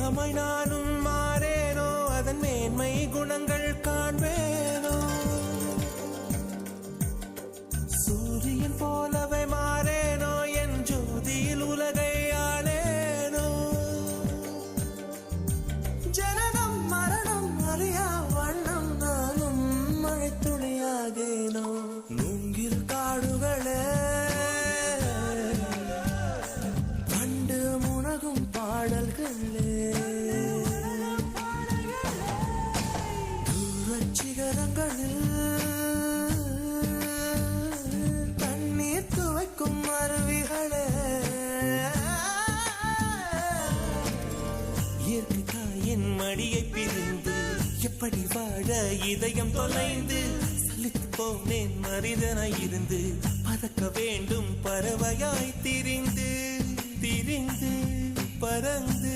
மேகமாய் நானும் மாறேனோ அதன் மேன்மை குணங்கள் காண்பேனோ சூரியன் போலவே மாறேனோ என் ஜோதியில் உலகை ஆளேனோ ஜனனம் மரணம் அறியா வண்ணம் நானும் மழை துளியாகேனோ நுங்கில் காடுகளே கண்டு முனகும் பாடல்களே தூரச் சிகரங்களில் அருவிகளே இயற்கை தாயின் மடியை பிரிந்து எப்படி வாழ இதயம் தொலைந்து சலித்து போனேன் மனிதனாய் இருந்து பறக்க வேண்டும் பறவையாய் திரிந்து திரிந்து பறந்து